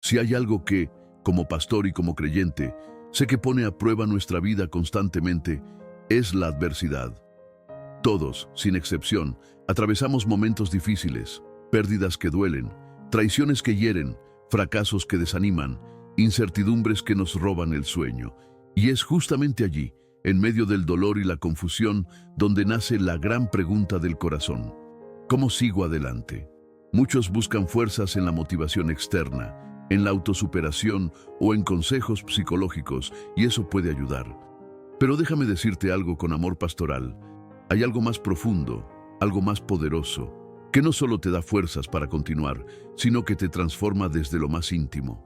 Si hay algo que, como pastor y como creyente, sé que pone a prueba nuestra vida constantemente, es la adversidad. Todos, sin excepción, atravesamos momentos difíciles, pérdidas que duelen, traiciones que hieren, fracasos que desaniman, incertidumbres que nos roban el sueño. Y es justamente allí, en medio del dolor y la confusión, donde nace la gran pregunta del corazón. ¿Cómo sigo adelante? Muchos buscan fuerzas en la motivación externa, en la autosuperación o en consejos psicológicos, y eso puede ayudar. Pero déjame decirte algo con amor pastoral. Hay algo más profundo, algo más poderoso, que no solo te da fuerzas para continuar, sino que te transforma desde lo más íntimo.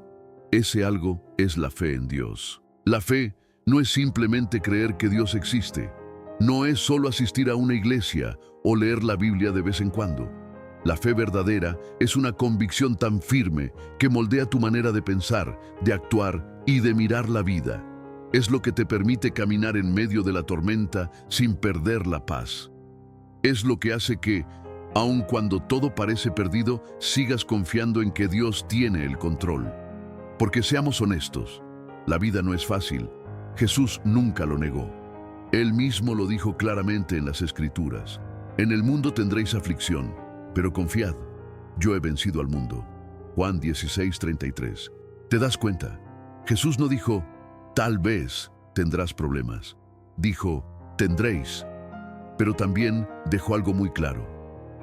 Ese algo es la fe en Dios. La fe no es simplemente creer que Dios existe. No es solo asistir a una iglesia o leer la Biblia de vez en cuando. La fe verdadera es una convicción tan firme que moldea tu manera de pensar, de actuar y de mirar la vida. Es lo que te permite caminar en medio de la tormenta sin perder la paz. Es lo que hace que, aun cuando todo parece perdido, sigas confiando en que Dios tiene el control. Porque seamos honestos, la vida no es fácil. Jesús nunca lo negó. Él mismo lo dijo claramente en las Escrituras. En el mundo tendréis aflicción, pero confiad, yo he vencido al mundo. Juan 16:33. ¿Te das cuenta? Jesús no dijo, tal vez tendrás problemas. Dijo, tendréis. Pero también dejó algo muy claro.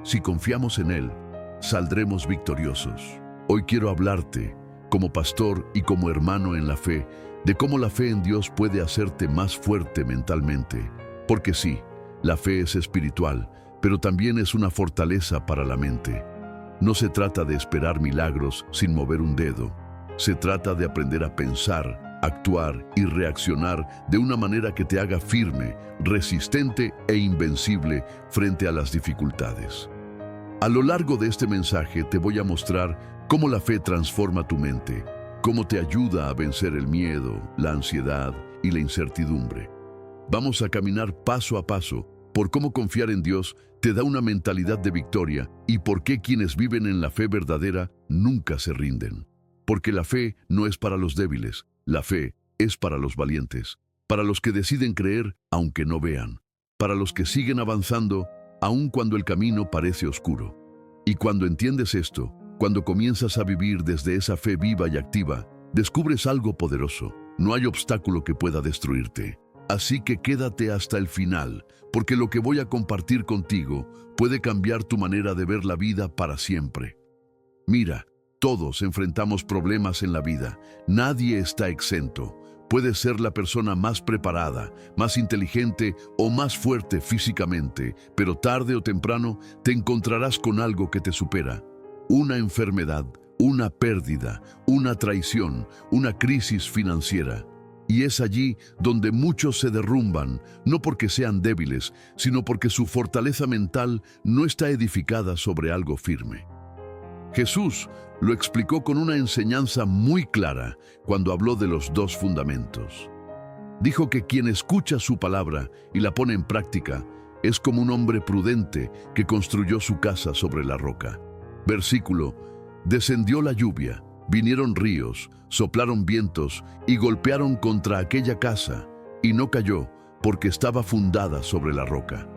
Si confiamos en Él, saldremos victoriosos. Hoy quiero hablarte, como pastor y como hermano en la fe, de cómo la fe en Dios puede hacerte más fuerte mentalmente. Porque sí, la fe es espiritual, pero también es una fortaleza para la mente. No se trata de esperar milagros sin mover un dedo. Se trata de aprender a pensar, actuar y reaccionar de una manera que te haga firme, resistente e invencible frente a las dificultades. A lo largo de este mensaje te voy a mostrar cómo la fe transforma tu mente, cómo te ayuda a vencer el miedo, la ansiedad y la incertidumbre. Vamos a caminar paso a paso por cómo confiar en Dios te da una mentalidad de victoria y por qué quienes viven en la fe verdadera nunca se rinden. Porque la fe no es para los débiles, la fe es para los valientes, para los que deciden creer aunque no vean, para los que siguen avanzando aun cuando el camino parece oscuro. Y cuando entiendes esto, cuando comienzas a vivir desde esa fe viva y activa, descubres algo poderoso. No hay obstáculo que pueda destruirte. Así que quédate hasta el final, porque lo que voy a compartir contigo puede cambiar tu manera de ver la vida para siempre. Mira, todos enfrentamos problemas en la vida. Nadie está exento. Puedes ser la persona más preparada, más inteligente o más fuerte físicamente, pero tarde o temprano te encontrarás con algo que te supera. Una enfermedad, una pérdida, una traición, una crisis financiera. Y es allí donde muchos se derrumban, no porque sean débiles, sino porque su fortaleza mental no está edificada sobre algo firme. Jesús lo explicó con una enseñanza muy clara cuando habló de los dos fundamentos. Dijo que quien escucha su palabra y la pone en práctica es como un hombre prudente que construyó su casa sobre la roca. Versículo: descendió la lluvia, vinieron ríos, soplaron vientos y golpearon contra aquella casa, y no cayó, porque estaba fundada sobre la roca.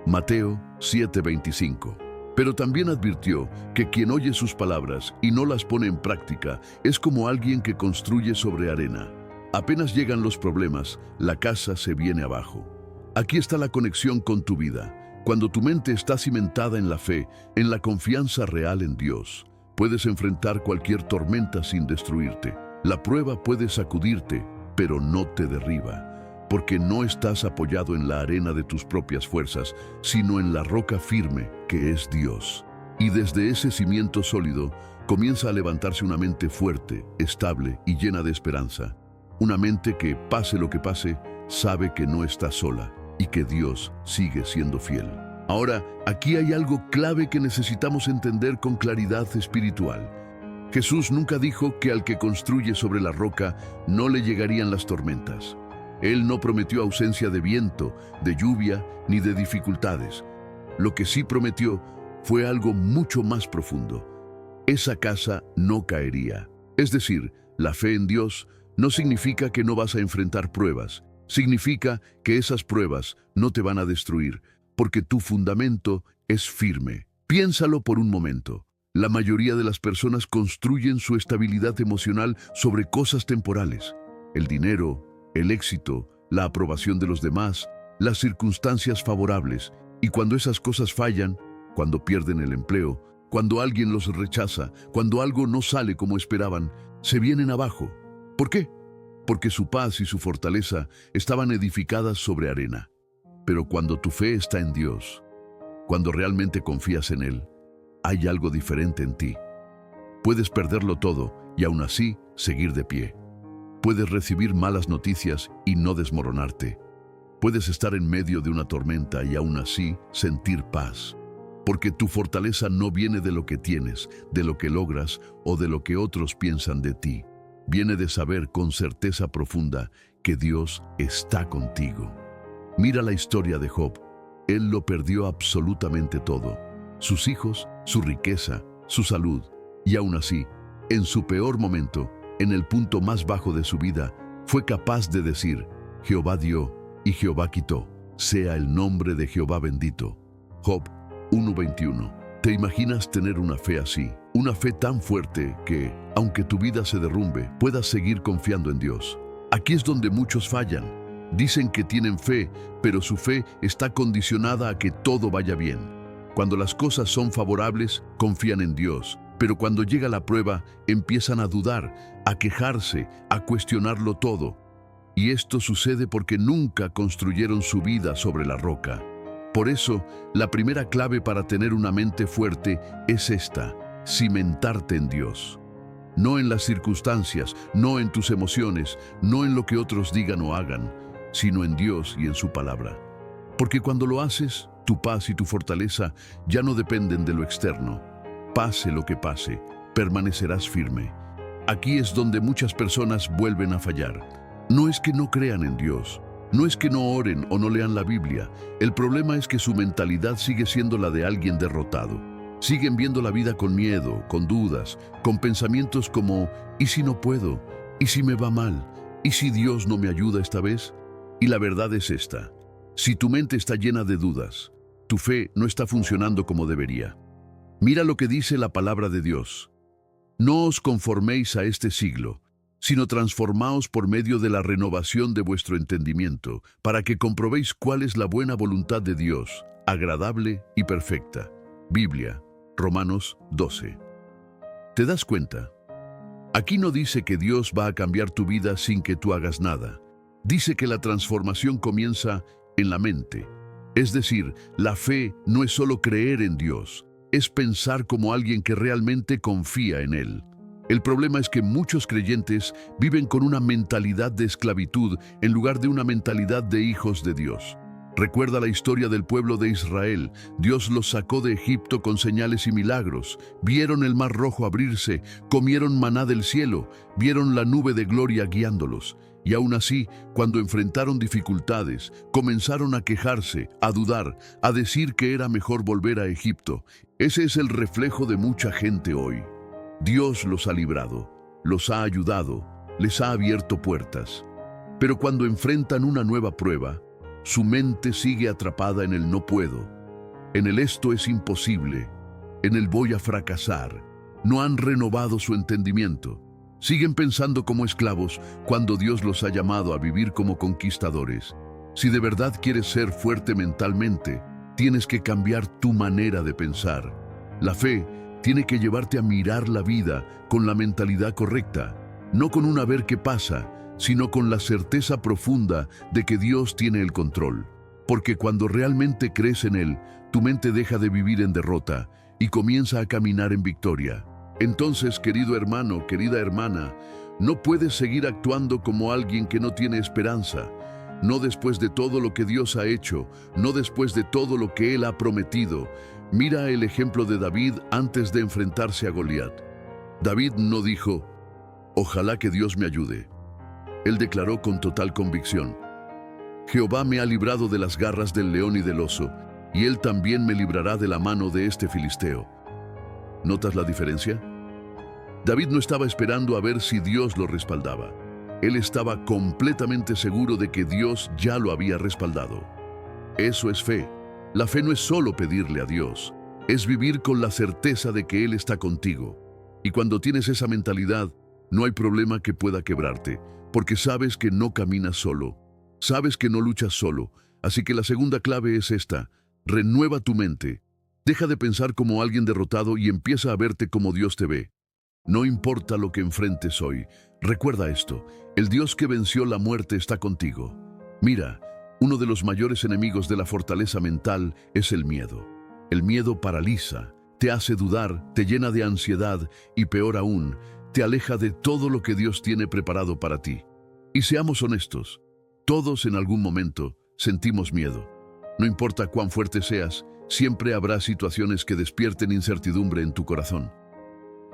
Mateo 7:25. Pero también advirtió que quien oye sus palabras y no las pone en práctica es como alguien que construye sobre arena. Apenas llegan los problemas, la casa se viene abajo. Aquí está la conexión con tu vida. Cuando tu mente está cimentada en la fe, en la confianza real en Dios, puedes enfrentar cualquier tormenta sin destruirte. La prueba puede sacudirte, pero no te derriba, porque no estás apoyado en la arena de tus propias fuerzas, sino en la roca firme que es Dios. Y desde ese cimiento sólido comienza a levantarse una mente fuerte, estable y llena de esperanza. Una mente que, pase lo que pase, sabe que no está sola y que Dios sigue siendo fiel. Ahora, aquí hay algo clave que necesitamos entender con claridad espiritual. Jesús nunca dijo que al que construye sobre la roca no le llegarían las tormentas. Él no prometió ausencia de viento, de lluvia, ni de dificultades. Lo que sí prometió fue algo mucho más profundo. Esa casa no caería. Es decir, la fe en Dios no significa que no vas a enfrentar pruebas. Significa que esas pruebas no te van a destruir, porque tu fundamento es firme. Piénsalo por un momento. La mayoría de las personas construyen su estabilidad emocional sobre cosas temporales. El dinero, el éxito, la aprobación de los demás, las circunstancias favorables. Y cuando esas cosas fallan, cuando pierden el empleo, cuando alguien los rechaza, cuando algo no sale como esperaban, se vienen abajo. ¿Por qué? Porque su paz y su fortaleza estaban edificadas sobre arena. Pero cuando tu fe está en Dios, cuando realmente confías en Él, hay algo diferente en ti. Puedes perderlo todo y aún así seguir de pie. Puedes recibir malas noticias y no desmoronarte. Puedes estar en medio de una tormenta y aún así sentir paz. Porque tu fortaleza no viene de lo que tienes, de lo que logras o de lo que otros piensan de ti. Viene de saber con certeza profunda que Dios está contigo. Mira la historia de Job. Él lo perdió absolutamente todo. Sus hijos, su riqueza, su salud. Y aún así, en su peor momento, en el punto más bajo de su vida, fue capaz de decir: Jehová dio y Jehová quitó. Sea el nombre de Jehová bendito. Job 1:21. ¿Te imaginas tener una fe así? Una fe tan fuerte que, aunque tu vida se derrumbe, puedas seguir confiando en Dios. Aquí es donde muchos fallan. Dicen que tienen fe, pero su fe está condicionada a que todo vaya bien. Cuando las cosas son favorables, confían en Dios. Pero cuando llega la prueba, empiezan a dudar, a quejarse, a cuestionarlo todo. Y esto sucede porque nunca construyeron su vida sobre la roca. Por eso, la primera clave para tener una mente fuerte es esta: cimentarte en Dios. No en las circunstancias, no en tus emociones, no en lo que otros digan o hagan, sino en Dios y en su palabra. Porque cuando lo haces, tu paz y tu fortaleza ya no dependen de lo externo. Pase lo que pase, permanecerás firme. Aquí es donde muchas personas vuelven a fallar. No es que no crean en Dios, no es que no oren o no lean la Biblia. El problema es que su mentalidad sigue siendo la de alguien derrotado. Siguen viendo la vida con miedo, con dudas, con pensamientos como: ¿y si no puedo? ¿Y si me va mal? ¿Y si Dios no me ayuda esta vez? Y la verdad es esta: si tu mente está llena de dudas, tu fe no está funcionando como debería. Mira lo que dice la palabra de Dios. No os conforméis a este siglo, sino transformaos por medio de la renovación de vuestro entendimiento, para que comprobéis cuál es la buena voluntad de Dios, agradable y perfecta. Biblia, Romanos 12. ¿Te das cuenta? Aquí no dice que Dios va a cambiar tu vida sin que tú hagas nada. Dice que la transformación comienza en la mente. Es decir, la fe no es solo creer en Dios, es pensar como alguien que realmente confía en Él. El problema es que muchos creyentes viven con una mentalidad de esclavitud en lugar de una mentalidad de hijos de Dios. Recuerda la historia del pueblo de Israel. Dios los sacó de Egipto con señales y milagros. Vieron el mar rojo abrirse, comieron maná del cielo, vieron la nube de gloria guiándolos. Y aún así, cuando enfrentaron dificultades, comenzaron a quejarse, a dudar, a decir que era mejor volver a Egipto. Ese es el reflejo de mucha gente hoy. Dios los ha librado, los ha ayudado, les ha abierto puertas. Pero cuando enfrentan una nueva prueba, su mente sigue atrapada en el no puedo, en el esto es imposible, en el voy a fracasar. No han renovado su entendimiento. Siguen pensando como esclavos cuando Dios los ha llamado a vivir como conquistadores. Si de verdad quieres ser fuerte mentalmente, tienes que cambiar tu manera de pensar. La fe tiene que llevarte a mirar la vida con la mentalidad correcta, no con un a ver qué pasa, sino con la certeza profunda de que Dios tiene el control. Porque cuando realmente crees en Él, tu mente deja de vivir en derrota y comienza a caminar en victoria. Entonces, querido hermano, querida hermana, no puedes seguir actuando como alguien que no tiene esperanza. No después de todo lo que Dios ha hecho, no después de todo lo que Él ha prometido. Mira el ejemplo de David antes de enfrentarse a Goliat. David no dijo: ojalá que Dios me ayude. Él declaró con total convicción: Jehová me ha librado de las garras del león y del oso, y Él también me librará de la mano de este filisteo. ¿Notas la diferencia? David no estaba esperando a ver si Dios lo respaldaba. Él estaba completamente seguro de que Dios ya lo había respaldado. Eso es fe. La fe no es solo pedirle a Dios, es vivir con la certeza de que Él está contigo. Y cuando tienes esa mentalidad, no hay problema que pueda quebrarte, porque sabes que no caminas solo, sabes que no luchas solo. Así que la segunda clave es esta: renueva tu mente. Deja de pensar como alguien derrotado y empieza a verte como Dios te ve. No importa lo que enfrentes hoy, recuerda esto: el Dios que venció la muerte está contigo. Mira, uno de los mayores enemigos de la fortaleza mental es el miedo. El miedo paraliza, te hace dudar, te llena de ansiedad y, peor aún, te aleja de todo lo que Dios tiene preparado para ti. Y seamos honestos, todos en algún momento sentimos miedo. No importa cuán fuerte seas, siempre habrá situaciones que despierten incertidumbre en tu corazón.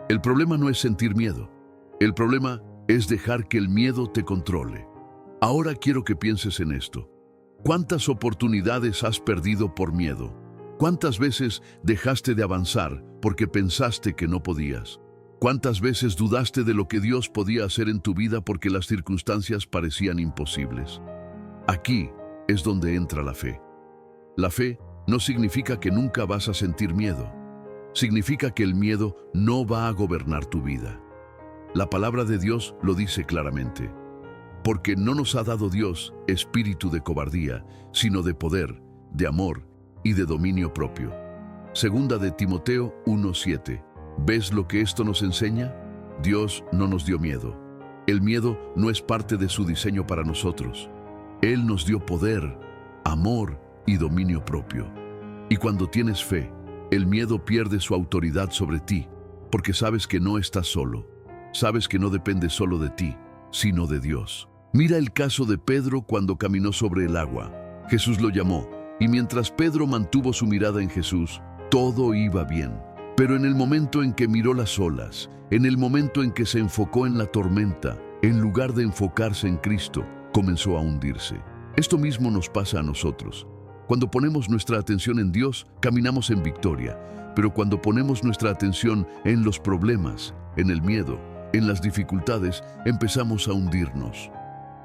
El problema no es sentir miedo. El problema es dejar que el miedo te controle. Ahora quiero que pienses en esto. ¿Cuántas oportunidades has perdido por miedo? ¿Cuántas veces dejaste de avanzar porque pensaste que no podías? ¿Cuántas veces dudaste de lo que Dios podía hacer en tu vida porque las circunstancias parecían imposibles? Aquí es donde entra la fe. La fe no significa que nunca vas a sentir miedo. Significa que el miedo no va a gobernar tu vida. La palabra de Dios lo dice claramente. Porque no nos ha dado Dios espíritu de cobardía, sino de poder, de amor y de dominio propio. Segunda de Timoteo 1:7. ¿Ves lo que esto nos enseña? Dios no nos dio miedo. El miedo no es parte de su diseño para nosotros. Él nos dio poder, amor y dominio propio. Y cuando tienes fe, el miedo pierde su autoridad sobre ti, porque sabes que no estás solo. Sabes que no depende solo de ti, sino de Dios. Mira el caso de Pedro cuando caminó sobre el agua. Jesús lo llamó, y mientras Pedro mantuvo su mirada en Jesús, todo iba bien. Pero en el momento en que miró las olas, en el momento en que se enfocó en la tormenta, en lugar de enfocarse en Cristo, comenzó a hundirse. Esto mismo nos pasa a nosotros. Cuando ponemos nuestra atención en Dios, caminamos en victoria. Pero cuando ponemos nuestra atención en los problemas, en el miedo, en las dificultades, empezamos a hundirnos.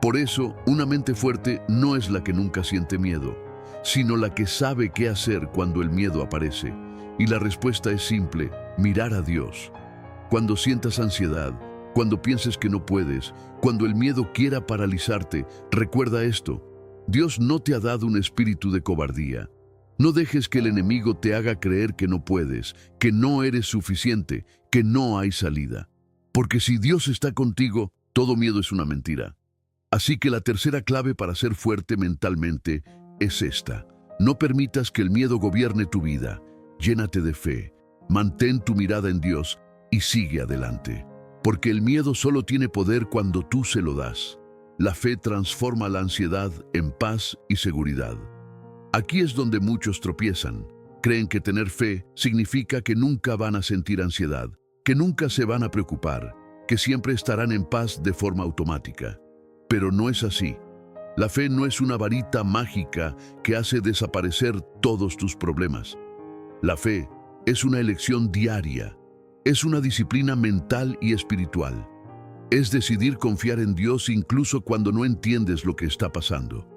Por eso, una mente fuerte no es la que nunca siente miedo, sino la que sabe qué hacer cuando el miedo aparece. Y la respuesta es simple: mirar a Dios. Cuando sientas ansiedad, cuando pienses que no puedes, cuando el miedo quiera paralizarte, recuerda esto: Dios no te ha dado un espíritu de cobardía. No dejes que el enemigo te haga creer que no puedes, que no eres suficiente, que no hay salida. Porque si Dios está contigo, todo miedo es una mentira. Así que la tercera clave para ser fuerte mentalmente es esta: no permitas que el miedo gobierne tu vida. Llénate de fe, mantén tu mirada en Dios y sigue adelante. Porque el miedo solo tiene poder cuando tú se lo das. La fe transforma la ansiedad en paz y seguridad. Aquí es donde muchos tropiezan. Creen que tener fe significa que nunca van a sentir ansiedad, que nunca se van a preocupar, que siempre estarán en paz de forma automática. Pero no es así. La fe no es una varita mágica que hace desaparecer todos tus problemas. La fe es una elección diaria, es una disciplina mental y espiritual. Es decidir confiar en Dios incluso cuando no entiendes lo que está pasando.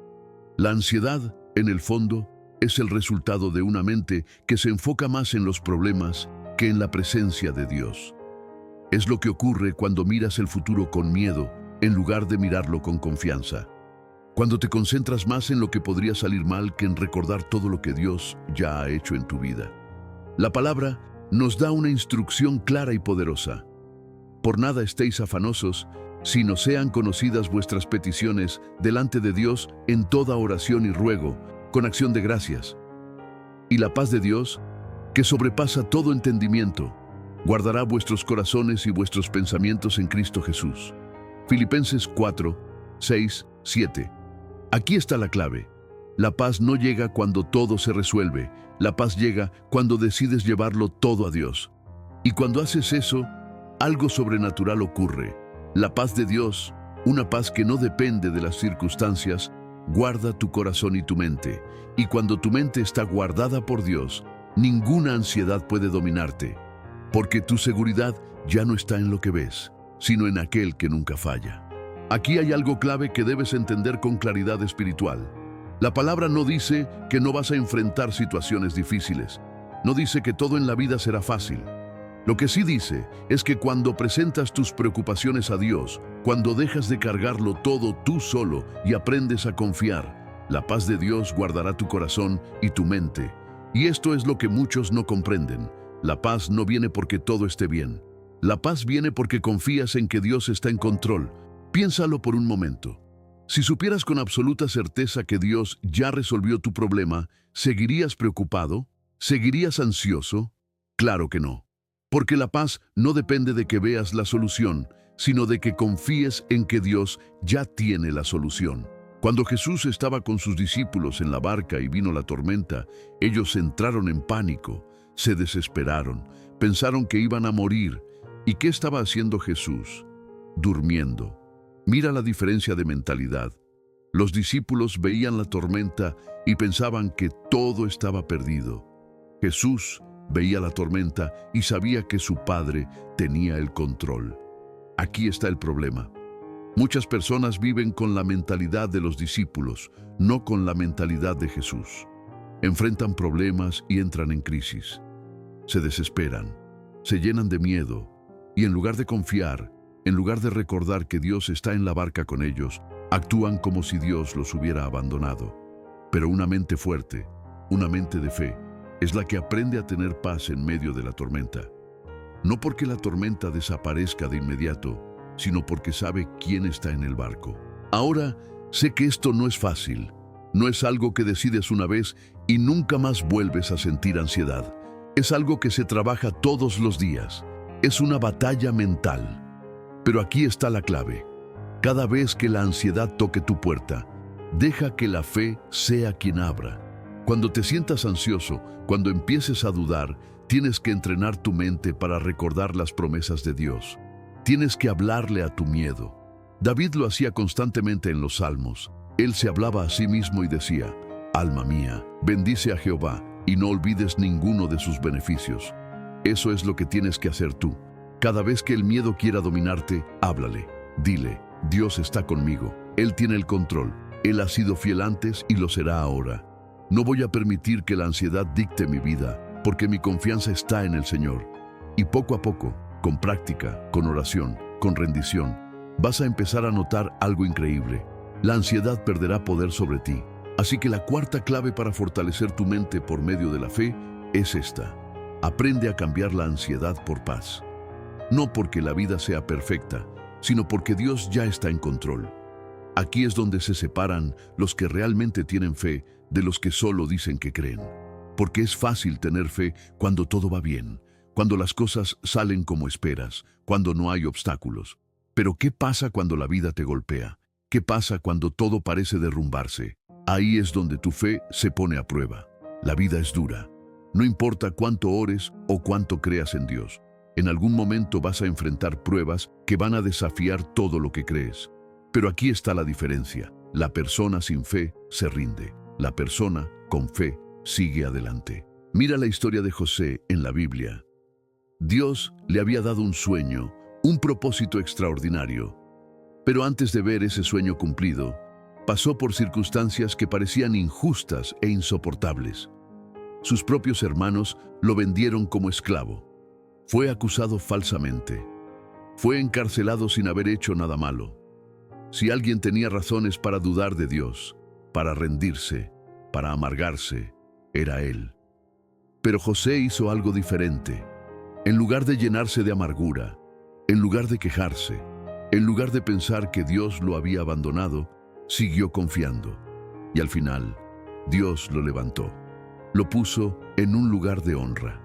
La ansiedad, en el fondo, es el resultado de una mente que se enfoca más en los problemas que en la presencia de Dios. Es lo que ocurre cuando miras el futuro con miedo, en lugar de mirarlo con confianza. Cuando te concentras más en lo que podría salir mal que en recordar todo lo que Dios ya ha hecho en tu vida. La palabra nos da una instrucción clara y poderosa. Por nada estéis afanosos, sino sean conocidas vuestras peticiones delante de Dios en toda oración y ruego, con acción de gracias. Y la paz de Dios, que sobrepasa todo entendimiento, guardará vuestros corazones y vuestros pensamientos en Cristo Jesús. Filipenses 4, 6, 7. Aquí está la clave. La paz no llega cuando todo se resuelve. La paz llega cuando decides llevarlo todo a Dios. Y cuando haces eso, algo sobrenatural ocurre. La paz de Dios, una paz que no depende de las circunstancias, guarda tu corazón y tu mente. Y cuando tu mente está guardada por Dios, ninguna ansiedad puede dominarte. porque tu seguridad ya no está en lo que ves, sino en aquel que nunca falla. Aquí hay algo clave que debes entender con claridad espiritual. La palabra no dice que no vas a enfrentar situaciones difíciles. No dice que todo en la vida será fácil. Lo que sí dice es que cuando presentas tus preocupaciones a Dios, cuando dejas de cargarlo todo tú solo y aprendes a confiar, la paz de Dios guardará tu corazón y tu mente. Y esto es lo que muchos no comprenden. La paz no viene porque todo esté bien. La paz viene porque confías en que Dios está en control. Piénsalo por un momento. Si supieras con absoluta certeza que Dios ya resolvió tu problema, ¿seguirías preocupado? ¿Seguirías ansioso? Claro que no. Porque la paz no depende de que veas la solución, sino de que confíes en que Dios ya tiene la solución. Cuando Jesús estaba con sus discípulos en la barca y vino la tormenta, ellos entraron en pánico, se desesperaron, pensaron que iban a morir. ¿Y qué estaba haciendo Jesús? Durmiendo. Mira la diferencia de mentalidad. Los discípulos veían la tormenta y pensaban que todo estaba perdido. Jesús veía la tormenta y sabía que su Padre tenía el control. Aquí está el problema. Muchas personas viven con la mentalidad de los discípulos, no con la mentalidad de Jesús. Enfrentan problemas y entran en crisis. Se desesperan, se llenan de miedo y en lugar de confiar, en lugar de recordar que Dios está en la barca con ellos, actúan como si Dios los hubiera abandonado. Pero una mente fuerte, una mente de fe, es la que aprende a tener paz en medio de la tormenta. No porque la tormenta desaparezca de inmediato, sino porque sabe quién está en el barco. Ahora, sé que esto no es fácil. No es algo que decides una vez y nunca más vuelves a sentir ansiedad. Es algo que se trabaja todos los días. Es una batalla mental. Pero aquí está la clave. Cada vez que la ansiedad toque tu puerta, deja que la fe sea quien abra. Cuando te sientas ansioso, cuando empieces a dudar, tienes que entrenar tu mente para recordar las promesas de Dios. Tienes que hablarle a tu miedo. David lo hacía constantemente en los Salmos. Él se hablaba a sí mismo y decía: «Alma mía, bendice a Jehová y no olvides ninguno de sus beneficios». Eso es lo que tienes que hacer tú. Cada vez que el miedo quiera dominarte, háblale. Dile: «Dios está conmigo. Él tiene el control. Él ha sido fiel antes y lo será ahora. No voy a permitir que la ansiedad dicte mi vida, porque mi confianza está en el Señor». Y poco a poco, con práctica, con oración, con rendición, vas a empezar a notar algo increíble. La ansiedad perderá poder sobre ti. Así que la cuarta clave para fortalecer tu mente por medio de la fe es esta. Aprende a cambiar la ansiedad por paz. No porque la vida sea perfecta, sino porque Dios ya está en control. Aquí es donde se separan los que realmente tienen fe de los que solo dicen que creen. Porque es fácil tener fe cuando todo va bien, cuando las cosas salen como esperas, cuando no hay obstáculos. Pero ¿qué pasa cuando la vida te golpea? ¿Qué pasa cuando todo parece derrumbarse? Ahí es donde tu fe se pone a prueba. La vida es dura. No importa cuánto ores o cuánto creas en Dios. En algún momento vas a enfrentar pruebas que van a desafiar todo lo que crees. Pero aquí está la diferencia. La persona sin fe se rinde. La persona con fe sigue adelante. Mira la historia de José en la Biblia. Dios le había dado un sueño, un propósito extraordinario. Pero antes de ver ese sueño cumplido, pasó por circunstancias que parecían injustas e insoportables. Sus propios hermanos lo vendieron como esclavo. Fue acusado falsamente. Fue encarcelado sin haber hecho nada malo. Si alguien tenía razones para dudar de Dios, para rendirse, para amargarse, era él. Pero José hizo algo diferente. En lugar de llenarse de amargura, en lugar de quejarse, en lugar de pensar que Dios lo había abandonado, siguió confiando. Y al final, Dios lo levantó. Lo puso en un lugar de honra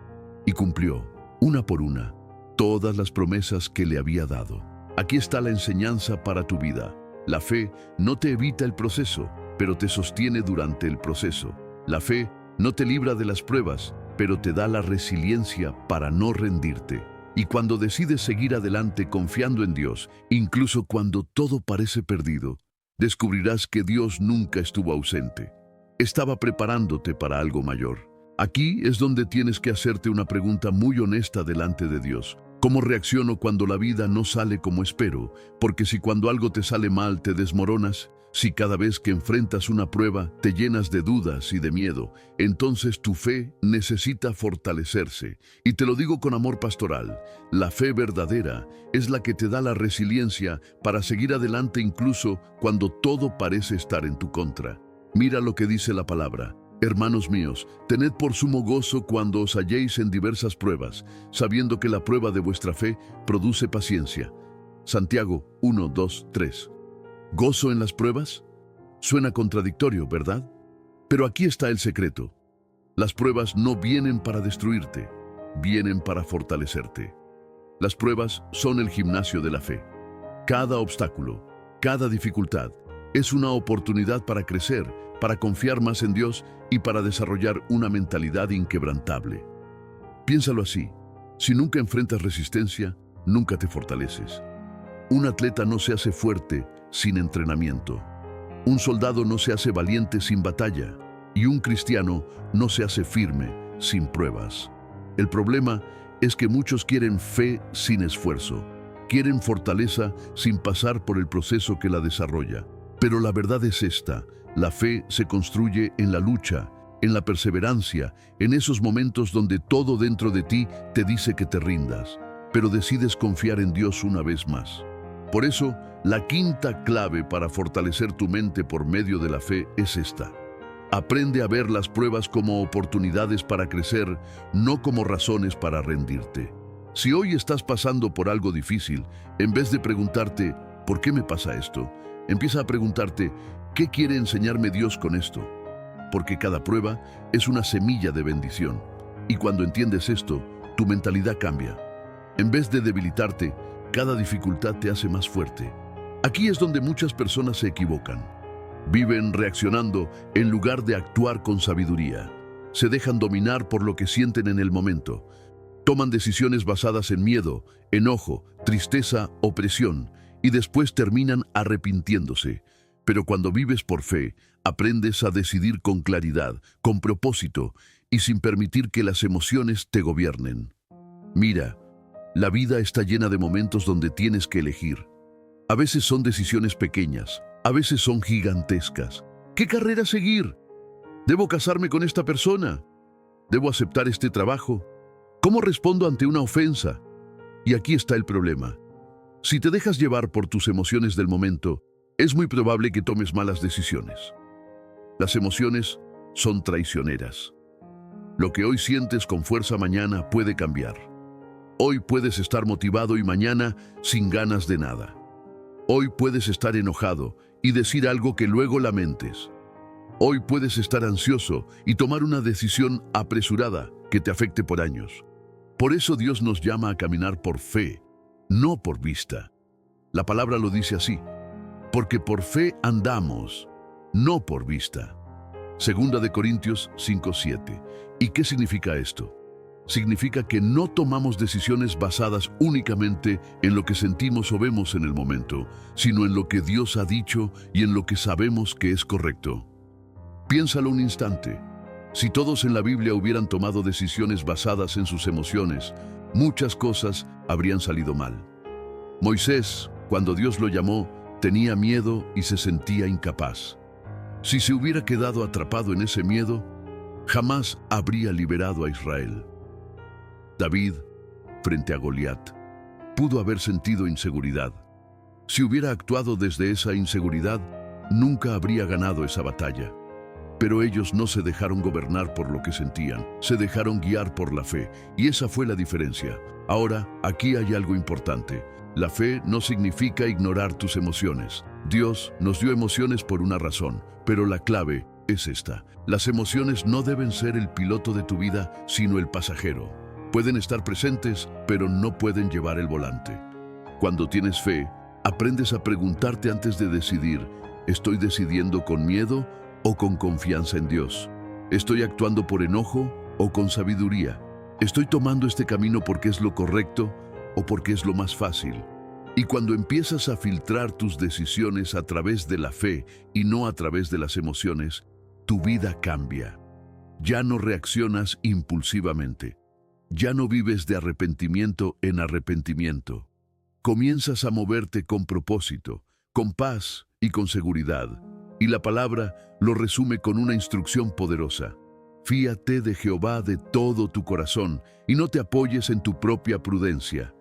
y cumplió, una por una, todas las promesas que le había dado. Aquí está la enseñanza para tu vida. La fe no te evita el proceso, pero te sostiene durante el proceso. La fe no te libra de las pruebas, pero te da la resiliencia para no rendirte. Y cuando decides seguir adelante confiando en Dios, incluso cuando todo parece perdido, descubrirás que Dios nunca estuvo ausente. Estaba preparándote para algo mayor. Aquí es donde tienes que hacerte una pregunta muy honesta delante de Dios. ¿Cómo reacciono cuando la vida no sale como espero? Porque si cuando algo te sale mal te desmoronas, si cada vez que enfrentas una prueba te llenas de dudas y de miedo, entonces tu fe necesita fortalecerse. Y te lo digo con amor pastoral, la fe verdadera es la que te da la resiliencia para seguir adelante incluso cuando todo parece estar en tu contra. Mira lo que dice la palabra. Hermanos míos, tened por sumo gozo cuando os halléis en diversas pruebas, sabiendo que la prueba de vuestra fe produce paciencia. Santiago 1, 2, 3. ¿Gozo en las pruebas? Suena contradictorio, ¿verdad? Pero aquí está el secreto. Las pruebas no vienen para destruirte, vienen para fortalecerte. Las pruebas son el gimnasio de la fe. Cada obstáculo, cada dificultad, es una oportunidad para crecer, para confiar más en Dios y para desarrollar una mentalidad inquebrantable. Piénsalo así, si nunca enfrentas resistencia, nunca te fortaleces. Un atleta no se hace fuerte sin entrenamiento. Un soldado no se hace valiente sin batalla. Y un cristiano no se hace firme sin pruebas. El problema es que muchos quieren fe sin esfuerzo. Quieren fortaleza sin pasar por el proceso que la desarrolla. Pero la verdad es esta: la fe se construye en la lucha, en la perseverancia, en esos momentos donde todo dentro de ti te dice que te rindas, pero decides confiar en Dios una vez más. Por eso, la quinta clave para fortalecer tu mente por medio de la fe es esta. Aprende a ver las pruebas como oportunidades para crecer, no como razones para rendirte. Si hoy estás pasando por algo difícil, en vez de preguntarte, ¿por qué me pasa esto?, empieza a preguntarte, ¿qué quiere enseñarme Dios con esto? Porque cada prueba es una semilla de bendición. Y cuando entiendes esto, tu mentalidad cambia. En vez de debilitarte, cada dificultad te hace más fuerte. Aquí es donde muchas personas se equivocan. Viven reaccionando en lugar de actuar con sabiduría. Se dejan dominar por lo que sienten en el momento. Toman decisiones basadas en miedo, enojo, tristeza o presión, y después terminan arrepintiéndose. Pero cuando vives por fe, aprendes a decidir con claridad, con propósito y sin permitir que las emociones te gobiernen. Mira, la vida está llena de momentos donde tienes que elegir. A veces son decisiones pequeñas, a veces son gigantescas. ¿Qué carrera seguir? ¿Debo casarme con esta persona? ¿Debo aceptar este trabajo? ¿Cómo respondo ante una ofensa? Y aquí está el problema. Si te dejas llevar por tus emociones del momento, es muy probable que tomes malas decisiones. Las emociones son traicioneras. Lo que hoy sientes con fuerza mañana puede cambiar. Hoy puedes estar motivado y mañana sin ganas de nada. Hoy puedes estar enojado y decir algo que luego lamentes. Hoy puedes estar ansioso y tomar una decisión apresurada que te afecte por años. Por eso Dios nos llama a caminar por fe, no por vista. La palabra lo dice así: porque por fe andamos, no por vista. Segunda de Corintios 5:7. ¿Y qué significa esto? Significa que no tomamos decisiones basadas únicamente en lo que sentimos o vemos en el momento, sino en lo que Dios ha dicho y en lo que sabemos que es correcto. Piénsalo un instante. Si todos en la Biblia hubieran tomado decisiones basadas en sus emociones, muchas cosas habrían salido mal. Moisés, cuando Dios lo llamó, tenía miedo y se sentía incapaz. Si se hubiera quedado atrapado en ese miedo, jamás habría liberado a Israel. David, frente a Goliat, pudo haber sentido inseguridad. Si hubiera actuado desde esa inseguridad, nunca habría ganado esa batalla. Pero ellos no se dejaron gobernar por lo que sentían, se dejaron guiar por la fe, y esa fue la diferencia. Ahora, aquí hay algo importante. La fe no significa ignorar tus emociones. Dios nos dio emociones por una razón, pero la clave es esta. Las emociones no deben ser el piloto de tu vida, sino el pasajero. Pueden estar presentes, pero no pueden llevar el volante. Cuando tienes fe, aprendes a preguntarte antes de decidir: ¿estoy decidiendo con miedo o con confianza en Dios? ¿Estoy actuando por enojo o con sabiduría? ¿Estoy tomando este camino porque es lo correcto o porque es lo más fácil? Y cuando empiezas a filtrar tus decisiones a través de la fe y no a través de las emociones, tu vida cambia. Ya no reaccionas impulsivamente. Ya no vives de arrepentimiento en arrepentimiento. Comienzas a moverte con propósito, con paz y con seguridad. Y la palabra lo resume con una instrucción poderosa. Fíate de Jehová de todo tu corazón y no te apoyes en tu propia prudencia.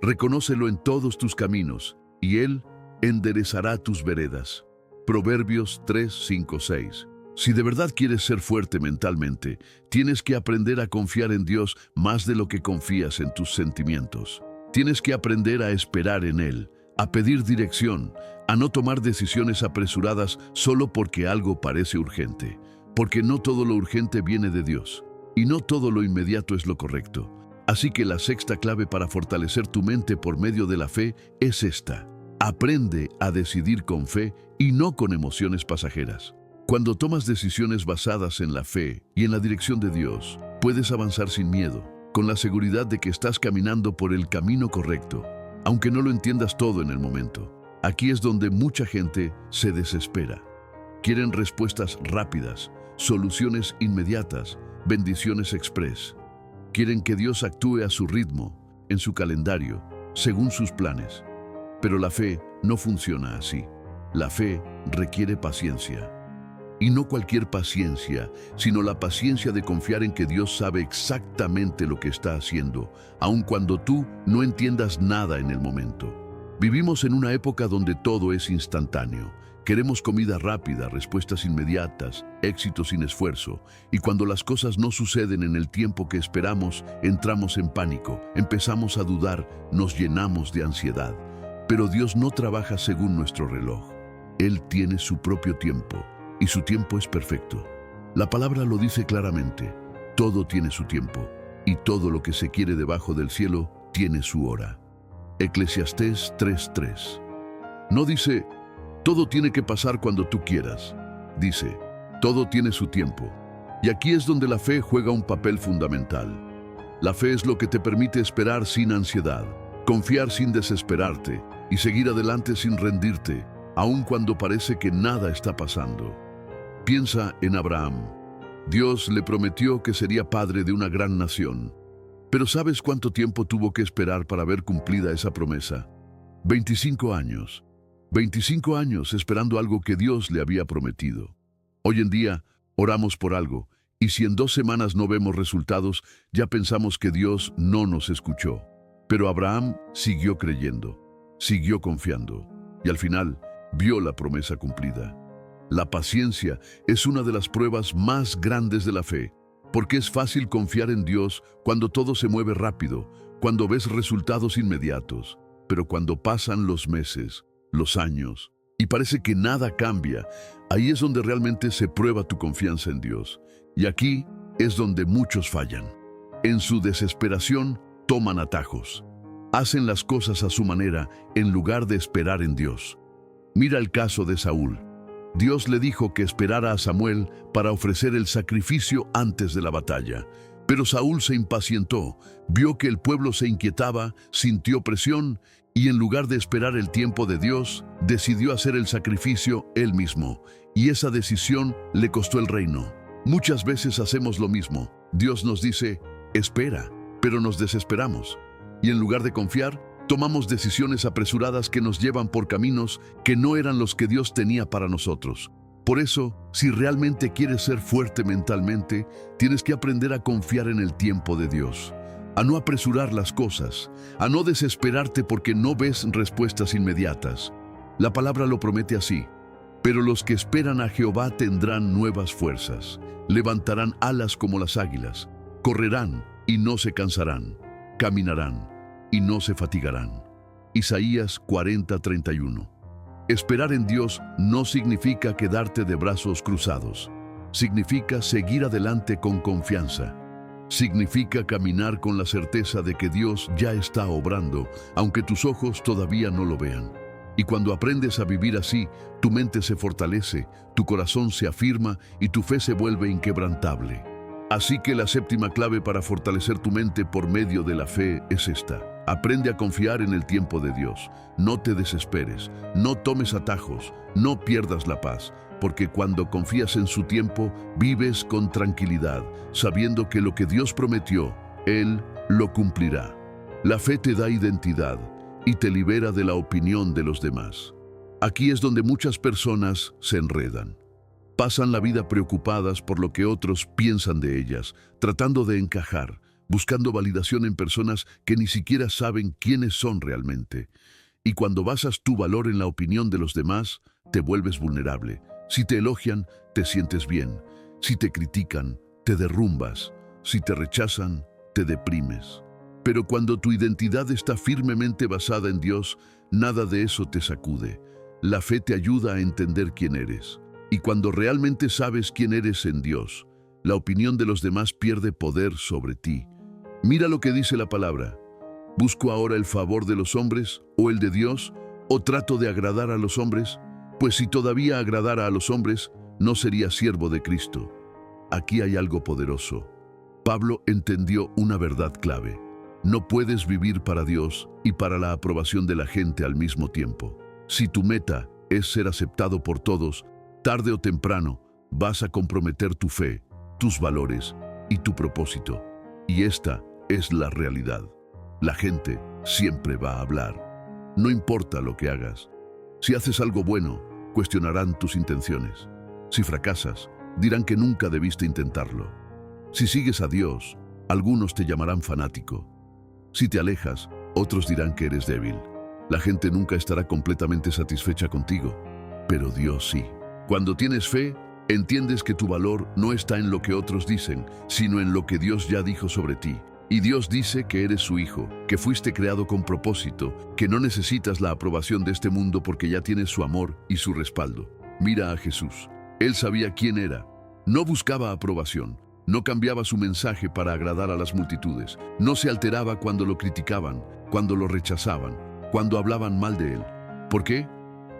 Reconócelo en todos tus caminos y Él enderezará tus veredas. Proverbios 3, 5, 6. Si de verdad quieres ser fuerte mentalmente, tienes que aprender a confiar en Dios más de lo que confías en tus sentimientos. Tienes que aprender a esperar en Él, a pedir dirección, a no tomar decisiones apresuradas solo porque algo parece urgente. Porque no todo lo urgente viene de Dios, y no todo lo inmediato es lo correcto. Así que la sexta clave para fortalecer tu mente por medio de la fe es esta. Aprende a decidir con fe y no con emociones pasajeras. Cuando tomas decisiones basadas en la fe y en la dirección de Dios, puedes avanzar sin miedo, con la seguridad de que estás caminando por el camino correcto, aunque no lo entiendas todo en el momento. Aquí es donde mucha gente se desespera. Quieren respuestas rápidas, soluciones inmediatas, bendiciones express. Quieren que Dios actúe a su ritmo, en su calendario, según sus planes. Pero la fe no funciona así. La fe requiere paciencia. Y no cualquier paciencia, sino la paciencia de confiar en que Dios sabe exactamente lo que está haciendo, aun cuando tú no entiendas nada en el momento. Vivimos en una época donde todo es instantáneo. Queremos comida rápida, respuestas inmediatas, éxito sin esfuerzo. Y cuando las cosas no suceden en el tiempo que esperamos, entramos en pánico, empezamos a dudar, nos llenamos de ansiedad. Pero Dios no trabaja según nuestro reloj. Él tiene su propio tiempo, y su tiempo es perfecto. La palabra lo dice claramente. Todo tiene su tiempo, y todo lo que se quiere debajo del cielo tiene su hora. Eclesiastés 3:3. No dice, todo tiene que pasar cuando tú quieras. Dice, todo tiene su tiempo. Y aquí es donde la fe juega un papel fundamental. La fe es lo que te permite esperar sin ansiedad, confiar sin desesperarte y seguir adelante sin rendirte, aun cuando parece que nada está pasando. Piensa en Abraham. Dios le prometió que sería padre de una gran nación. Pero ¿sabes cuánto tiempo tuvo que esperar para ver cumplida esa promesa? 25 años. 25 años esperando algo que Dios le había prometido. Hoy en día, oramos por algo, y si en 2 semanas no vemos resultados, ya pensamos que Dios no nos escuchó. Pero Abraham siguió creyendo, siguió confiando, y al final vio la promesa cumplida. La paciencia es una de las pruebas más grandes de la fe, porque es fácil confiar en Dios cuando todo se mueve rápido, cuando ves resultados inmediatos, pero cuando pasan los meses, los años, y parece que nada cambia, ahí es donde realmente se prueba tu confianza en Dios. Y aquí es donde muchos fallan. En su desesperación, toman atajos. Hacen las cosas a su manera en lugar de esperar en Dios. Mira el caso de Saúl. Dios le dijo que esperara a Samuel para ofrecer el sacrificio antes de la batalla. Pero Saúl se impacientó, vio que el pueblo se inquietaba, sintió presión y en lugar de esperar el tiempo de Dios, decidió hacer el sacrificio él mismo. Y esa decisión le costó el reino. Muchas veces hacemos lo mismo. Dios nos dice, espera, pero nos desesperamos. Y en lugar de confiar, tomamos decisiones apresuradas que nos llevan por caminos que no eran los que Dios tenía para nosotros. Por eso, si realmente quieres ser fuerte mentalmente, tienes que aprender a confiar en el tiempo de Dios, a no apresurar las cosas, a no desesperarte porque no ves respuestas inmediatas. La palabra lo promete así: pero los que esperan a Jehová tendrán nuevas fuerzas, levantarán alas como las águilas, correrán y no se cansarán, caminarán y no se fatigarán. Isaías 40:31. Esperar en Dios no significa quedarte de brazos cruzados. Significa seguir adelante con confianza. Significa caminar con la certeza de que Dios ya está obrando, aunque tus ojos todavía no lo vean. Y cuando aprendes a vivir así, tu mente se fortalece, tu corazón se afirma y tu fe se vuelve inquebrantable. Así que la séptima clave para fortalecer tu mente por medio de la fe es esta: aprende a confiar en el tiempo de Dios. No te desesperes, no tomes atajos, no pierdas la paz. porque cuando confías en su tiempo, vives con tranquilidad, sabiendo que lo que Dios prometió, Él lo cumplirá. La fe te da identidad y te libera de la opinión de los demás. Aquí es donde muchas personas se enredan. Pasan la vida preocupadas por lo que otros piensan de ellas, tratando de encajar, buscando validación en personas que ni siquiera saben quiénes son realmente. Y cuando basas tu valor en la opinión de los demás, te vuelves vulnerable. Si te elogian, te sientes bien. Si te critican, te derrumbas. Si te rechazan, te deprimes. Pero cuando tu identidad está firmemente basada en Dios, nada de eso te sacude. La fe te ayuda a entender quién eres. Y cuando realmente sabes quién eres en Dios, la opinión de los demás pierde poder sobre ti. Mira lo que dice la palabra. ¿Busco ahora el favor de los hombres o el de Dios? ¿O trato de agradar a los hombres? Pues si todavía agradara a los hombres, no sería siervo de Cristo. Aquí hay algo poderoso. Pablo entendió una verdad clave. No puedes vivir para Dios y para la aprobación de la gente al mismo tiempo. Si tu meta es ser aceptado por todos, tarde o temprano vas a comprometer tu fe, tus valores y tu propósito. Y esta es la realidad. La gente siempre va a hablar. No importa lo que hagas. Si haces algo bueno, cuestionarán tus intenciones. Si fracasas, dirán que nunca debiste intentarlo. Si sigues a Dios, algunos te llamarán fanático. Si te alejas, otros dirán que eres débil. La gente nunca estará completamente satisfecha contigo, pero Dios sí. Cuando tienes fe, entiendes que tu valor no está en lo que otros dicen, sino en lo que Dios ya dijo sobre ti. Y Dios dice que eres su hijo, que fuiste creado con propósito, que no necesitas la aprobación de este mundo porque ya tienes su amor y su respaldo. Mira a Jesús. Él sabía quién era. No buscaba aprobación. No cambiaba su mensaje para agradar a las multitudes. No se alteraba cuando lo criticaban, cuando lo rechazaban, cuando hablaban mal de él. ¿Por qué?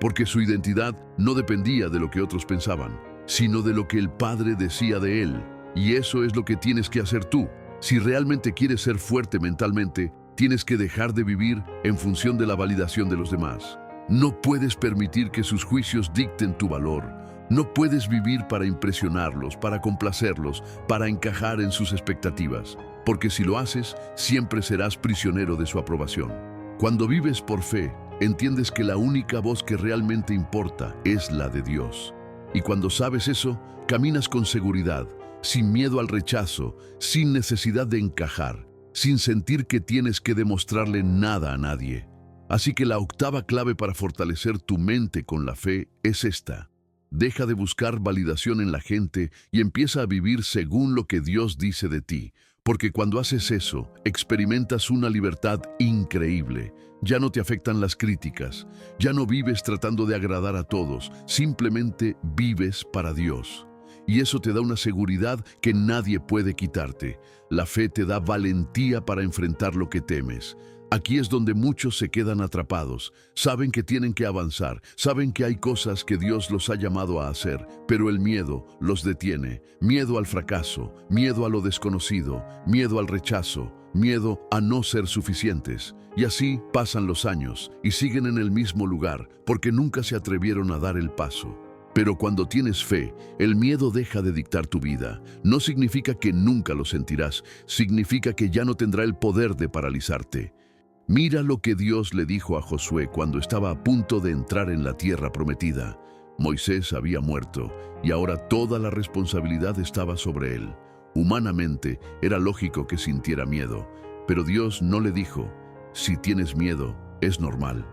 Porque su identidad no dependía de lo que otros pensaban, sino de lo que el Padre decía de él. Y eso es lo que tienes que hacer tú. Si realmente quieres ser fuerte mentalmente, tienes que dejar de vivir en función de la validación de los demás. No puedes permitir que sus juicios dicten tu valor. No puedes vivir para impresionarlos, para complacerlos, para encajar en sus expectativas. Porque si lo haces, siempre serás prisionero de su aprobación. Cuando vives por fe, entiendes que la única voz que realmente importa es la de Dios. Y cuando sabes eso, caminas con seguridad, sin miedo al rechazo, sin necesidad de encajar, sin sentir que tienes que demostrarle nada a nadie. Así que la octava clave para fortalecer tu mente con la fe es esta. Deja de buscar validación en la gente y empieza a vivir según lo que Dios dice de ti. Porque cuando haces eso, experimentas una libertad increíble. Ya no te afectan las críticas, ya no vives tratando de agradar a todos, simplemente vives para Dios. Y eso te da una seguridad que nadie puede quitarte. La fe te da valentía para enfrentar lo que temes. Aquí es donde muchos se quedan atrapados. Saben que tienen que avanzar, saben que hay cosas que Dios los ha llamado a hacer, pero el miedo los detiene. Miedo al fracaso, miedo a lo desconocido, miedo al rechazo, miedo a no ser suficientes. Y así pasan los años y siguen en el mismo lugar porque nunca se atrevieron a dar el paso. Pero cuando tienes fe, el miedo deja de dictar tu vida. No significa que nunca lo sentirás, significa que ya no tendrá el poder de paralizarte. Mira lo que Dios le dijo a Josué cuando estaba a punto de entrar en la tierra prometida. Moisés había muerto y ahora toda la responsabilidad estaba sobre él. Humanamente era lógico que sintiera miedo, pero Dios no le dijo, si tienes miedo, es normal.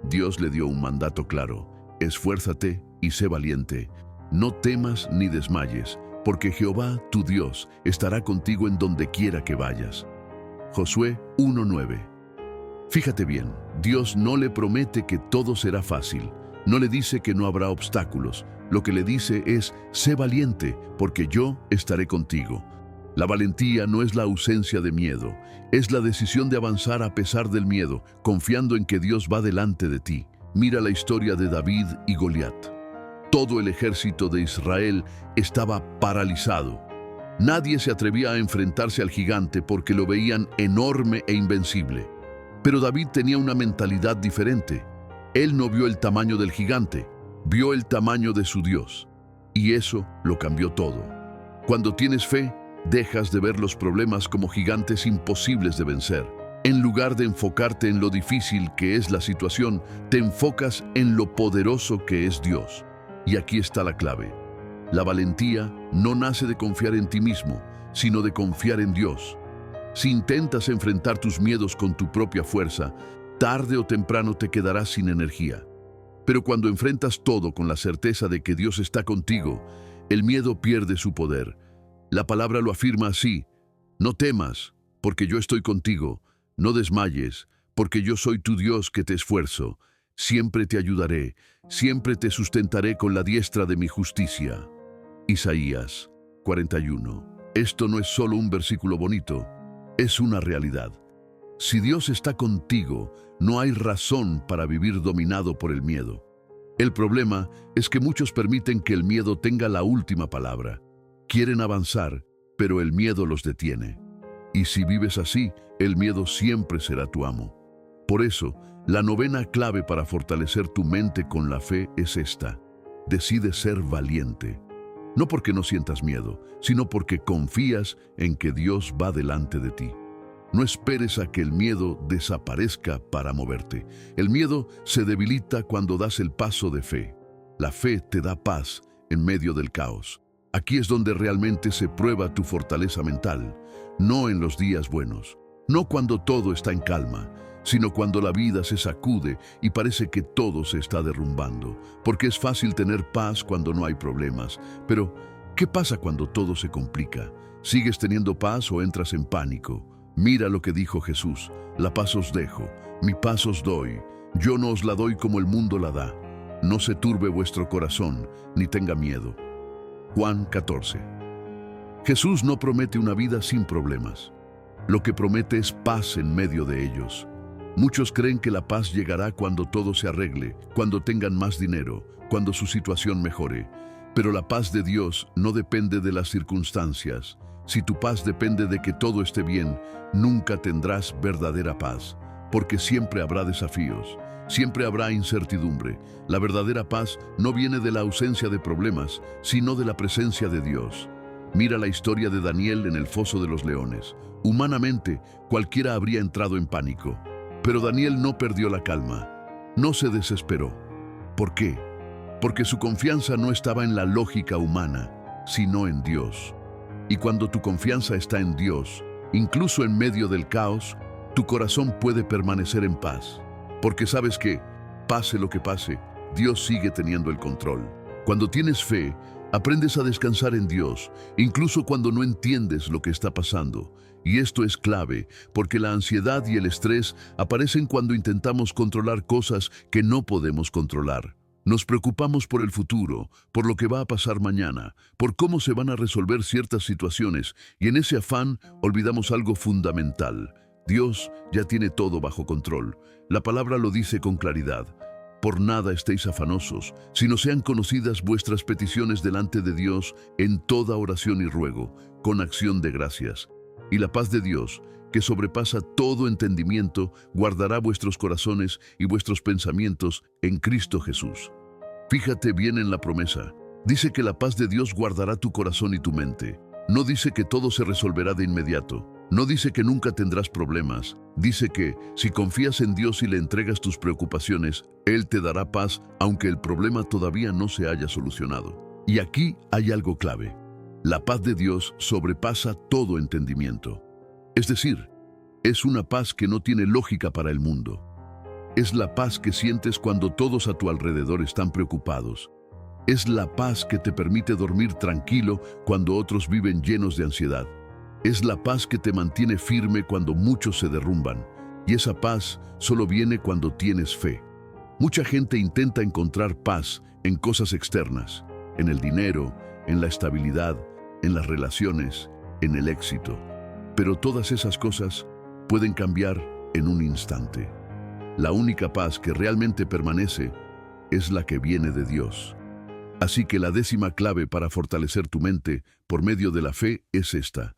Dios le dio un mandato claro, esfuérzate y sé valiente. No temas ni desmayes, porque Jehová, tu Dios, estará contigo en donde quiera que vayas. Josué 1:9. Fíjate bien, Dios no le promete que todo será fácil. No le dice que no habrá obstáculos. Lo que le dice es, sé valiente, porque yo estaré contigo. La valentía no es la ausencia de miedo, es la decisión de avanzar a pesar del miedo, confiando en que Dios va delante de ti. Mira la historia de David y Goliat. Todo el ejército de Israel estaba paralizado. Nadie se atrevía a enfrentarse al gigante porque lo veían enorme e invencible. Pero David tenía una mentalidad diferente. Él no vio el tamaño del gigante, vio el tamaño de su Dios, y eso lo cambió todo. Cuando tienes fe, dejas de ver los problemas como gigantes imposibles de vencer. En lugar de enfocarte en lo difícil que es la situación, te enfocas en lo poderoso que es Dios. Y aquí está la clave. La valentía no nace de confiar en ti mismo, sino de confiar en Dios. Si intentas enfrentar tus miedos con tu propia fuerza, tarde o temprano te quedarás sin energía. Pero cuando enfrentas todo con la certeza de que Dios está contigo, el miedo pierde su poder. La palabra lo afirma así: no temas, porque yo estoy contigo. No desmayes, porque yo soy tu Dios que te esfuerzo. Siempre te ayudaré, siempre te sustentaré con la diestra de mi justicia. Isaías 41. Esto no es solo un versículo bonito, es una realidad. Si Dios está contigo, no hay razón para vivir dominado por el miedo. El problema es que muchos permiten que el miedo tenga la última palabra. Quieren avanzar, pero el miedo los detiene. Y si vives así, el miedo siempre será tu amo. Por eso, la novena clave para fortalecer tu mente con la fe es esta: decide ser valiente. No porque no sientas miedo, sino porque confías en que Dios va delante de ti. No esperes a que el miedo desaparezca para moverte. El miedo se debilita cuando das el paso de fe. La fe te da paz en medio del caos. Aquí es donde realmente se prueba tu fortaleza mental, no en los días buenos, no cuando todo está en calma, sino cuando la vida se sacude y parece que todo se está derrumbando, porque es fácil tener paz cuando no hay problemas. Pero, ¿qué pasa cuando todo se complica? ¿Sigues teniendo paz o entras en pánico? Mira lo que dijo Jesús: la paz os dejo, mi paz os doy. Yo no os la doy como el mundo la da. No se turbe vuestro corazón, ni tenga miedo. Juan 14. Jesús no promete una vida sin problemas. Lo que promete es paz en medio de ellos. Muchos creen que la paz llegará cuando todo se arregle, cuando tengan más dinero, cuando su situación mejore. Pero la paz de Dios no depende de las circunstancias. Si tu paz depende de que todo esté bien, nunca tendrás verdadera paz, porque siempre habrá desafíos. Siempre habrá incertidumbre. La verdadera paz no viene de la ausencia de problemas, sino de la presencia de Dios. Mira la historia de Daniel en el foso de los leones. Humanamente, cualquiera habría entrado en pánico. Pero Daniel no perdió la calma. No se desesperó. ¿Por qué? Porque su confianza no estaba en la lógica humana, sino en Dios. Y cuando tu confianza está en Dios, incluso en medio del caos, tu corazón puede permanecer en paz. Porque sabes que, pase lo que pase, Dios sigue teniendo el control. Cuando tienes fe, aprendes a descansar en Dios, incluso cuando no entiendes lo que está pasando. Y esto es clave, porque la ansiedad y el estrés aparecen cuando intentamos controlar cosas que no podemos controlar. Nos preocupamos por el futuro, por lo que va a pasar mañana, por cómo se van a resolver ciertas situaciones, y en ese afán olvidamos algo fundamental. Dios ya tiene todo bajo control. La palabra lo dice con claridad: por nada estéis afanosos, sino sean conocidas vuestras peticiones delante de Dios en toda oración y ruego, con acción de gracias. Y la paz de Dios, que sobrepasa todo entendimiento, guardará vuestros corazones y vuestros pensamientos en Cristo Jesús. Fíjate bien en la promesa. Dice que la paz de Dios guardará tu corazón y tu mente. No dice que todo se resolverá de inmediato. No dice que nunca tendrás problemas. Dice que, si confías en Dios y le entregas tus preocupaciones, Él te dará paz, aunque el problema todavía no se haya solucionado. Y aquí hay algo clave. La paz de Dios sobrepasa todo entendimiento. Es decir, es una paz que no tiene lógica para el mundo. Es la paz que sientes cuando todos a tu alrededor están preocupados. Es la paz que te permite dormir tranquilo cuando otros viven llenos de ansiedad. Es la paz que te mantiene firme cuando muchos se derrumban. Y esa paz solo viene cuando tienes fe. Mucha gente intenta encontrar paz en cosas externas, en el dinero, en la estabilidad, en las relaciones, en el éxito. Pero todas esas cosas pueden cambiar en un instante. La única paz que realmente permanece es la que viene de Dios. Así que la 10ª clave para fortalecer tu mente por medio de la fe es esta: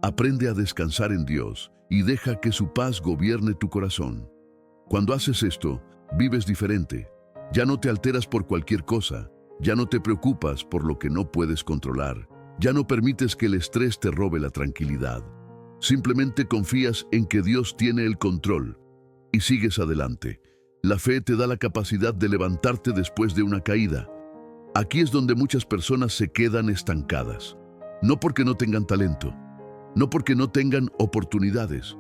aprende a descansar en Dios y deja que su paz gobierne tu corazón. Cuando haces esto, vives diferente. Ya no te alteras por cualquier cosa, ya no te preocupas por lo que no puedes controlar, ya no permites que el estrés te robe la tranquilidad. Simplemente confías en que Dios tiene el control y sigues adelante. La fe te da la capacidad de levantarte después de una caída. Aquí es donde muchas personas se quedan estancadas. No porque no tengan talento, no porque no tengan oportunidades,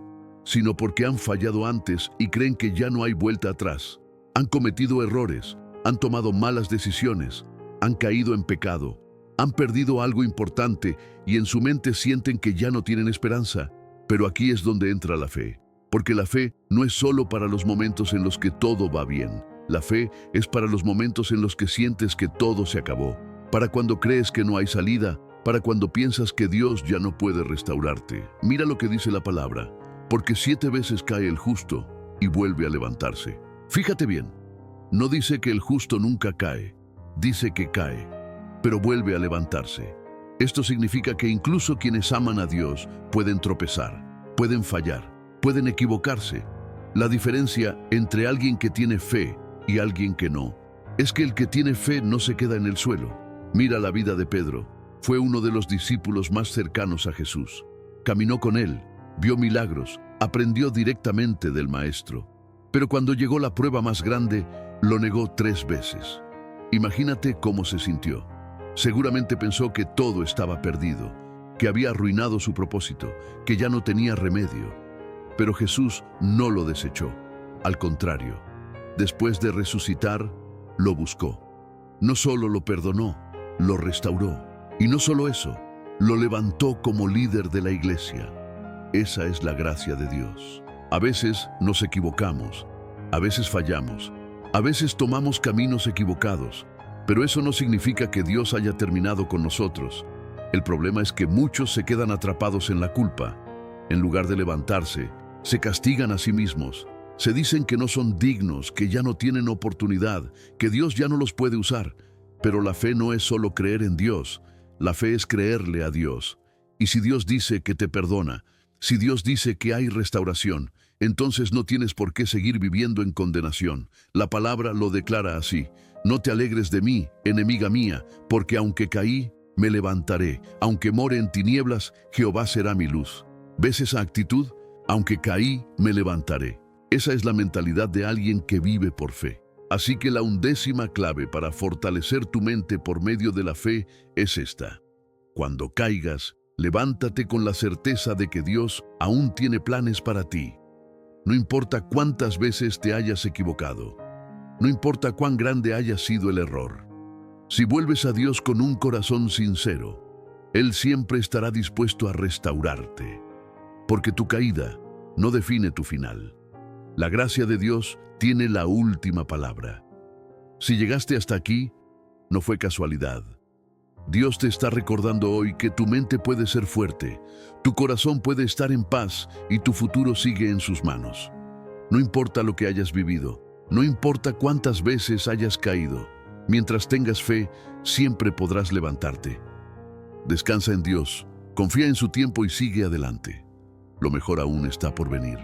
sino porque han fallado antes y creen que ya no hay vuelta atrás. Han cometido errores, han tomado malas decisiones, han caído en pecado, han perdido algo importante y en su mente sienten que ya no tienen esperanza. Pero aquí es donde entra la fe, porque la fe no es solo para los momentos en los que todo va bien. La fe es para los momentos en los que sientes que todo se acabó, para cuando crees que no hay salida, para cuando piensas que Dios ya no puede restaurarte. Mira lo que dice la palabra, porque 7 veces cae el justo y vuelve a levantarse. Fíjate bien, no dice que el justo nunca cae, dice que cae, pero vuelve a levantarse. Esto significa que incluso quienes aman a Dios pueden tropezar, pueden fallar, pueden equivocarse. La diferencia entre alguien que tiene fe y alguien que no es que el que tiene fe no se queda en el suelo. Mira la vida de Pedro. Fue uno de los discípulos más cercanos a Jesús. Caminó con él, vio milagros, aprendió directamente del Maestro. Pero cuando llegó la prueba más grande, lo negó 3 veces. Imagínate cómo se sintió. Seguramente pensó que todo estaba perdido, que había arruinado su propósito, que ya no tenía remedio. Pero Jesús no lo desechó. Al contrario, después de resucitar, lo buscó. No solo lo perdonó, lo restauró. Y no solo eso, lo levantó como líder de la iglesia. Esa es la gracia de Dios. A veces nos equivocamos, a veces fallamos, a veces tomamos caminos equivocados, pero eso no significa que Dios haya terminado con nosotros. El problema es que muchos se quedan atrapados en la culpa. En lugar de levantarse, se castigan a sí mismos. Se dicen que no son dignos, que ya no tienen oportunidad, que Dios ya no los puede usar. Pero la fe no es solo creer en Dios, la fe es creerle a Dios. Y si Dios dice que te perdona, si Dios dice que hay restauración, entonces no tienes por qué seguir viviendo en condenación. La palabra lo declara así: no te alegres de mí, enemiga mía, porque aunque caí, me levantaré. Aunque more en tinieblas, Jehová será mi luz. ¿Ves esa actitud? Aunque caí, me levantaré. Esa es la mentalidad de alguien que vive por fe. Así que la 11ª clave para fortalecer tu mente por medio de la fe es esta: cuando caigas, levántate con la certeza de que Dios aún tiene planes para ti. No importa cuántas veces te hayas equivocado, no importa cuán grande haya sido el error. Si vuelves a Dios con un corazón sincero, Él siempre estará dispuesto a restaurarte, porque tu caída no define tu final. La gracia de Dios tiene la última palabra. Si llegaste hasta aquí, no fue casualidad. Dios te está recordando hoy que tu mente puede ser fuerte, tu corazón puede estar en paz y tu futuro sigue en sus manos. No importa lo que hayas vivido, no importa cuántas veces hayas caído, mientras tengas fe, siempre podrás levantarte. Descansa en Dios, confía en su tiempo y sigue adelante. Lo mejor aún está por venir.